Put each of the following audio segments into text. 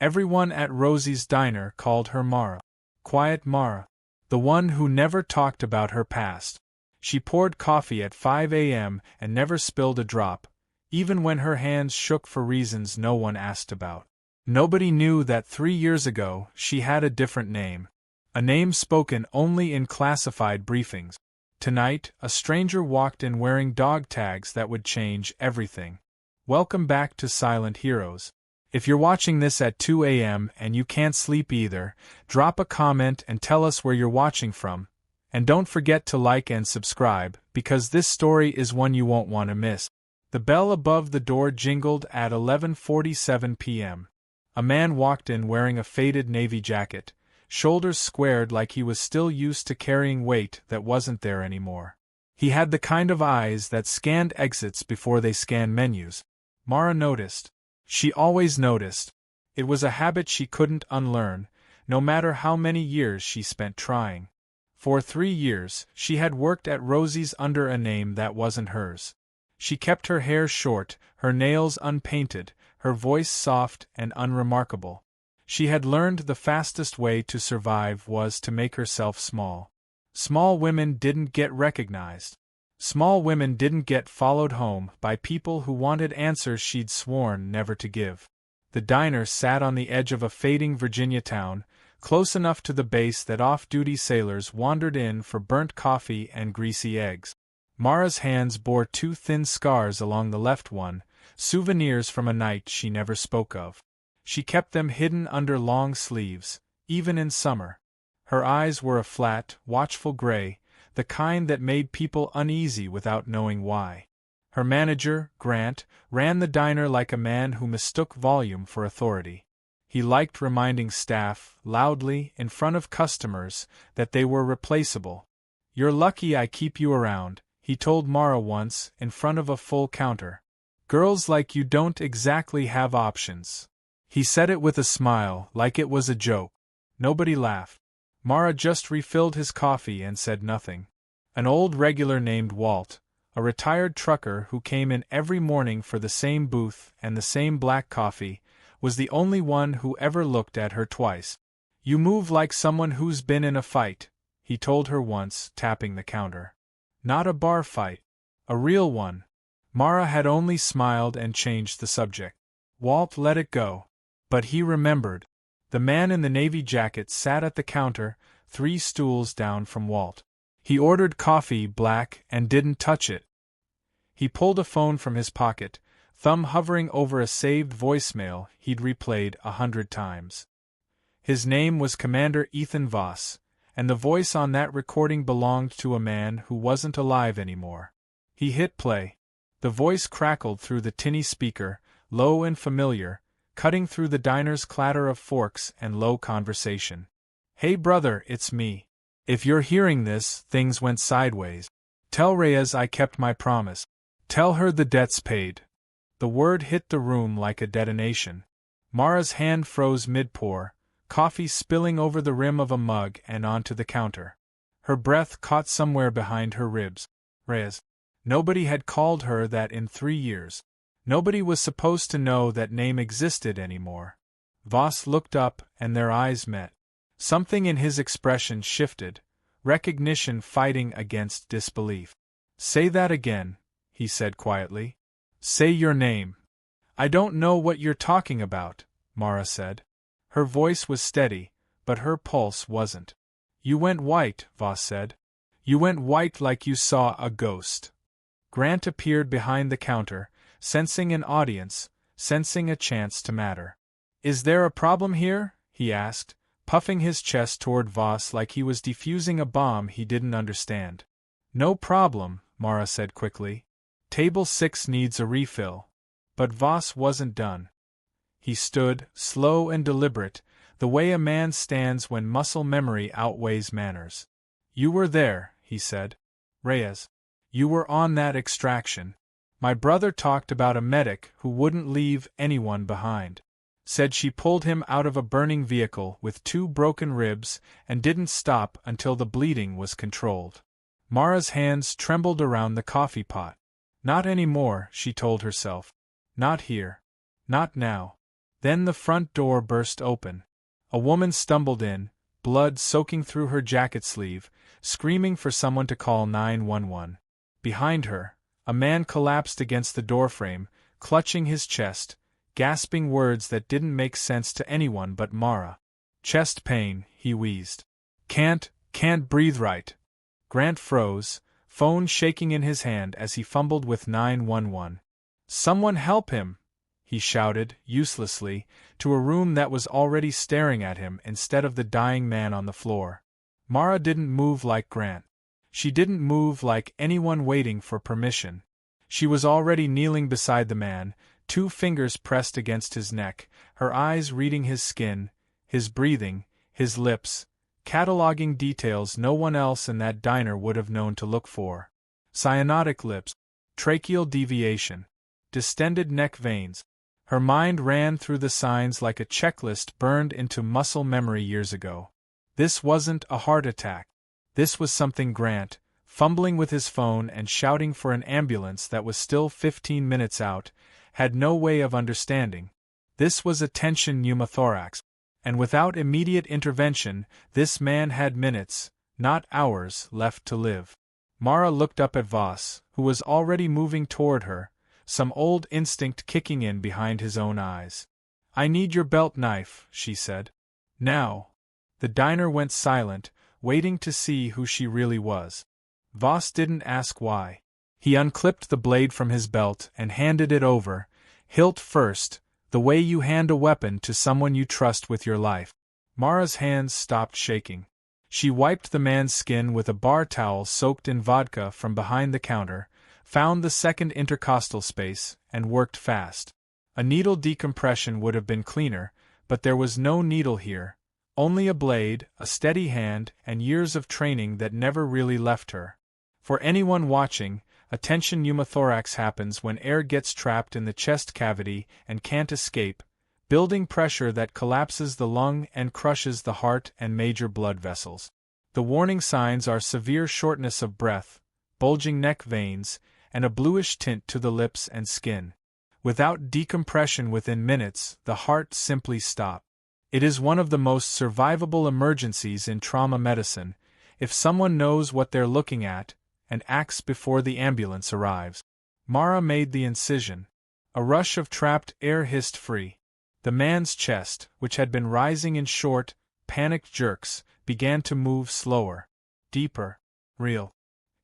Everyone at Rosie's diner called her Mara. Quiet Mara. The one who never talked about her past. She poured coffee at 5 a.m. and never spilled a drop, even when her hands shook for reasons no one asked about. Nobody knew that 3 years ago she had a different name. A name spoken only in classified briefings. Tonight, a stranger walked in wearing dog tags that would change everything. Welcome back to Silent Heroes. If you're watching this at 2 a.m. and you can't sleep either, drop a comment and tell us where you're watching from. And don't forget to like and subscribe, because this story is one you won't want to miss. The bell above the door jingled at 11:47 p.m. A man walked in wearing a faded navy jacket, shoulders squared like he was still used to carrying weight that wasn't there anymore. He had the kind of eyes that scanned exits before they scanned menus. Mara noticed. She always noticed. It was a habit she couldn't unlearn, no matter how many years she spent trying. For 3 years, she had worked at Rosie's under a name that wasn't hers. She kept her hair short, her nails unpainted, her voice soft and unremarkable. She had learned the fastest way to survive was to make herself small. Small women didn't get recognized. Small women didn't get followed home by people who wanted answers she'd sworn never to give. The diner sat on the edge of a fading Virginia town, close enough to the base that off-duty sailors wandered in for burnt coffee and greasy eggs. Mara's hands bore 2 thin scars along the left one, souvenirs from a night she never spoke of. She kept them hidden under long sleeves, even in summer. Her eyes were a flat, watchful gray, the kind that made people uneasy without knowing why. Her manager, Grant, ran the diner like a man who mistook volume for authority. He liked reminding staff, loudly, in front of customers, that they were replaceable. "You're lucky I keep you around," he told Mara once, in front of a full counter. "Girls like you don't exactly have options." He said it with a smile, like it was a joke. Nobody laughed. Mara just refilled his coffee and said nothing. An old regular named Walt, a retired trucker who came in every morning for the same booth and the same black coffee, was the only one who ever looked at her twice. "You move like someone who's been in a fight," he told her once, tapping the counter. "Not a bar fight. A real one." Mara had only smiled and changed the subject. Walt let it go. But he remembered. The man in the navy jacket sat at the counter, 3 stools down from Walt. He ordered coffee black and didn't touch it. He pulled a phone from his pocket, thumb hovering over a saved voicemail he'd replayed 100 times. His name was Commander Ethan Voss, and the voice on that recording belonged to a man who wasn't alive anymore. He hit play. The voice crackled through the tinny speaker, low and familiar, cutting through the diner's clatter of forks and low conversation. "Hey brother, it's me. If you're hearing this, things went sideways. Tell Reyes I kept my promise. Tell her the debt's paid." The word hit the room like a detonation. Mara's hand froze mid-pour, coffee spilling over the rim of a mug and onto the counter. Her breath caught somewhere behind her ribs. Reyes. Nobody had called her that in 3 years. Nobody was supposed to know that name existed anymore. Voss looked up and their eyes met. Something in his expression shifted, recognition fighting against disbelief. "Say that again," he said quietly. "Say your name." "I don't know what you're talking about," Mara said. Her voice was steady, but her pulse wasn't. "You went white," Voss said. "You went white like you saw a ghost." Grant appeared behind the counter, sensing an audience, sensing a chance to matter. "Is there a problem here?" he asked, puffing his chest toward Voss like he was defusing a bomb he didn't understand. "No problem," Mara said quickly. "Table 6 needs a refill." But Voss wasn't done. He stood, slow and deliberate, the way a man stands when muscle memory outweighs manners. "You were there," he said. "Reyes. You were on that extraction. My brother talked about a medic who wouldn't leave anyone behind. Said she pulled him out of a burning vehicle with 2 broken ribs and didn't stop until the bleeding was controlled." Mara's hands trembled around the coffee pot. Not anymore, she told herself. Not here. Not now. Then the front door burst open. A woman stumbled in, blood soaking through her jacket sleeve, screaming for someone to call 911. Behind her, a man collapsed against the doorframe, clutching his chest, gasping words that didn't make sense to anyone but Mara. Chest pain, he wheezed. Can't breathe right. Grant froze, phone shaking in his hand as he fumbled with 911. Someone help him! He shouted, uselessly, to a room that was already staring at him instead of the dying man on the floor. Mara didn't move like Grant. She didn't move like anyone waiting for permission. She was already kneeling beside the man, 2 fingers pressed against his neck, her eyes reading his skin, his breathing, his lips, cataloging details no one else in that diner would have known to look for. Cyanotic lips, tracheal deviation, distended neck veins. Her mind ran through the signs like a checklist burned into muscle memory years ago. This wasn't a heart attack. This was something Grant, fumbling with his phone and shouting for an ambulance that was still 15 minutes out, had no way of understanding. This was a tension pneumothorax, and without immediate intervention, this man had minutes, not hours, left to live. Mara looked up at Voss, who was already moving toward her, some old instinct kicking in behind his own eyes. I need your belt knife, she said. Now. The diner went silent, waiting to see who she really was. Voss didn't ask why. He unclipped the blade from his belt and handed it over, hilt first, the way you hand a weapon to someone you trust with your life. Mara's hands stopped shaking. She wiped the man's skin with a bar towel soaked in vodka from behind the counter, found the second intercostal space, and worked fast. A needle decompression would have been cleaner, but there was no needle here, only a blade, a steady hand, and years of training that never really left her. For anyone watching, a tension pneumothorax happens when air gets trapped in the chest cavity and can't escape, building pressure that collapses the lung and crushes the heart and major blood vessels. The warning signs are severe shortness of breath, bulging neck veins, and a bluish tint to the lips and skin. Without decompression within minutes, the heart simply stops. It is one of the most survivable emergencies in trauma medicine, if someone knows what they're looking at, and acts before the ambulance arrives. Mara made the incision. A rush of trapped air hissed free. The man's chest, which had been rising in short, panicked jerks, began to move slower. Deeper. Real.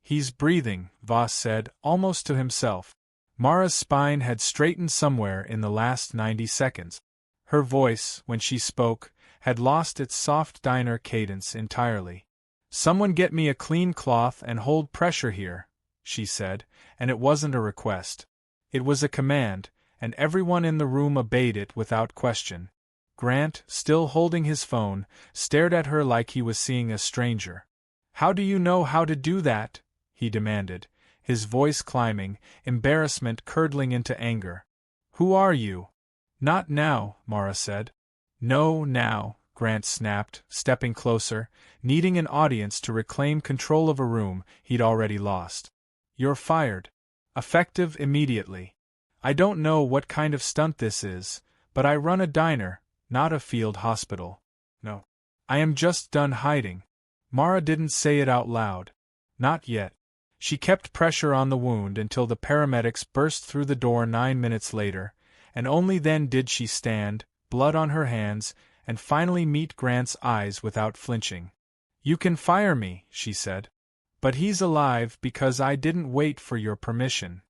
He's breathing, Voss said, almost to himself. Mara's spine had straightened somewhere in the last 90 seconds. Her voice, when she spoke, had lost its soft diner cadence entirely. Someone get me a clean cloth and hold pressure here, she said, and it wasn't a request. It was a command, and everyone in the room obeyed it without question. Grant, still holding his phone, stared at her like he was seeing a stranger. How do you know how to do that? He demanded, his voice climbing, embarrassment curdling into anger. Who are you? Not now, Mara said. No, now, Grant snapped, stepping closer, needing an audience to reclaim control of a room he'd already lost. You're fired. Effective immediately. I don't know what kind of stunt this is, but I run a diner, not a field hospital. No. I am just done hiding. Mara didn't say it out loud. Not yet. She kept pressure on the wound until the paramedics burst through the door 9 minutes later, and only then did she stand, blood on her hands, and finally meet Grant's eyes without flinching. You can fire me, she said. But he's alive because I didn't wait for your permission.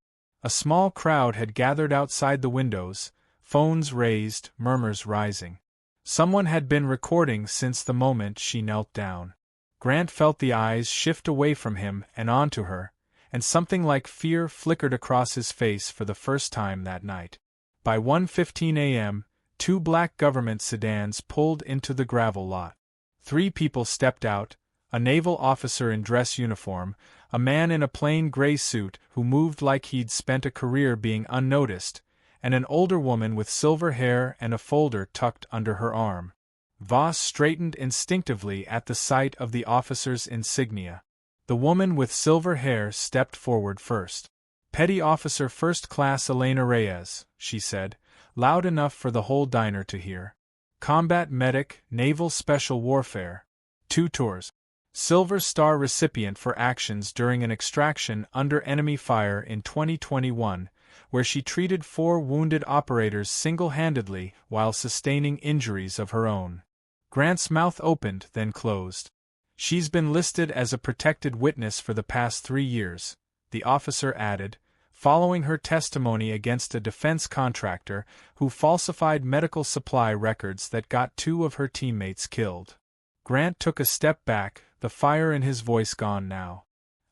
A small crowd had gathered outside the windows, phones raised, murmurs rising. Someone had been recording since the moment she knelt down. Grant felt the eyes shift away from him and onto her, and something like fear flickered across his face for the first time that night. By 1:15 a.m., 2 black government sedans pulled into the gravel lot. 3 people stepped out, a naval officer in dress uniform, a man in a plain gray suit who moved like he'd spent a career being unnoticed, and an older woman with silver hair and a folder tucked under her arm. Voss straightened instinctively at the sight of the officer's insignia. The woman with silver hair stepped forward first. Petty Officer First Class Elena Reyes, she said, loud enough for the whole diner to hear. Combat medic, naval special warfare. 2 tours. Silver Star recipient for actions during an extraction under enemy fire in 2021, where she treated 4 wounded operators single-handedly while sustaining injuries of her own. Grant's mouth opened, then closed. She's been listed as a protected witness for the past 3 years, the officer added, following her testimony against a defense contractor who falsified medical supply records that got 2 of her teammates killed. Grant took a step back, the fire in his voice gone now.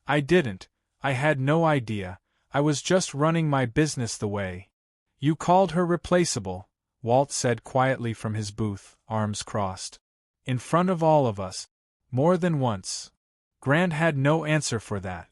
I had no idea, I was just running my business the way. You called her replaceable, Walt said quietly from his booth, arms crossed. In front of all of us. More than once. Grant had no answer for that.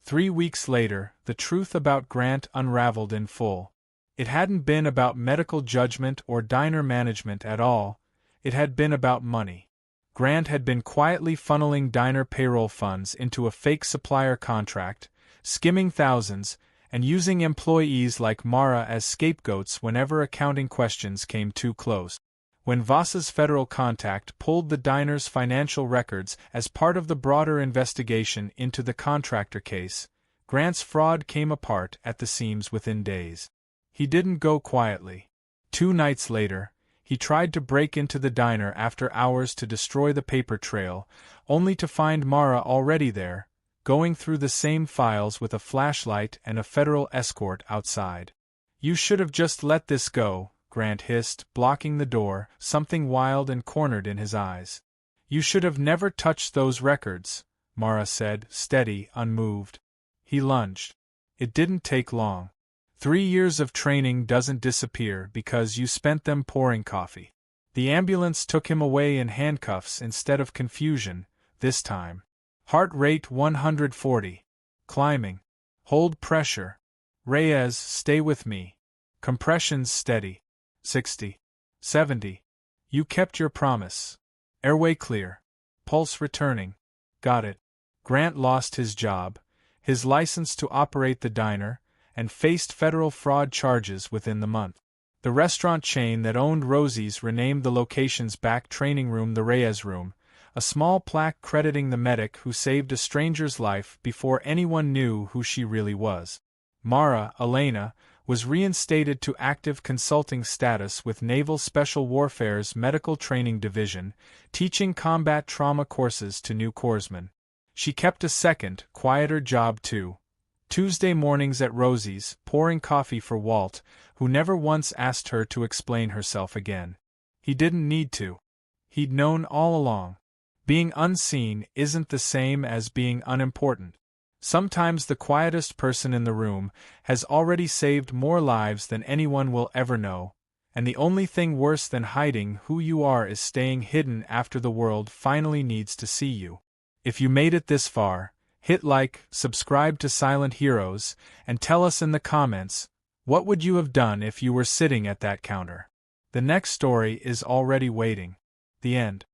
3 weeks later, the truth about Grant unraveled in full. It hadn't been about medical judgment or diner management at all, it had been about money. Grant had been quietly funneling diner payroll funds into a fake supplier contract, skimming thousands, and using employees like Mara as scapegoats whenever accounting questions came too close. When Voss's federal contact pulled the diner's financial records as part of the broader investigation into the contractor case, Grant's fraud came apart at the seams within days. He didn't go quietly. 2 nights later, he tried to break into the diner after hours to destroy the paper trail, only to find Mara already there, going through the same files with a flashlight and a federal escort outside. You should have just let this go, Grant hissed, blocking the door, something wild and cornered in his eyes. You should have never touched those records, Mara said, steady, unmoved. He lunged. It didn't take long. 3 years of training doesn't disappear because you spent them pouring coffee. The ambulance took him away in handcuffs instead of confusion, this time. Heart rate 140. Climbing. Hold pressure. Reyes, stay with me. Compressions steady. 60. 70. You kept your promise. Airway clear. Pulse returning. Got it. Grant lost his job, his license to operate the diner, and faced federal fraud charges within the month. The restaurant chain that owned Rosie's renamed the location's back training room the Reyes Room, a small plaque crediting the medic who saved a stranger's life before anyone knew who she really was. Mara, Elena, was reinstated to active consulting status with Naval Special Warfare's Medical Training Division, teaching combat trauma courses to new corpsmen. She kept a second, quieter job too. Tuesday mornings at Rosie's, pouring coffee for Walt, who never once asked her to explain herself again. He didn't need to. He'd known all along. Being unseen isn't the same as being unimportant. Sometimes the quietest person in the room has already saved more lives than anyone will ever know, and the only thing worse than hiding who you are is staying hidden after the world finally needs to see you. If you made it this far, hit like, subscribe to Silent Heroes, and tell us in the comments, what would you have done if you were sitting at that counter? The next story is already waiting. The end.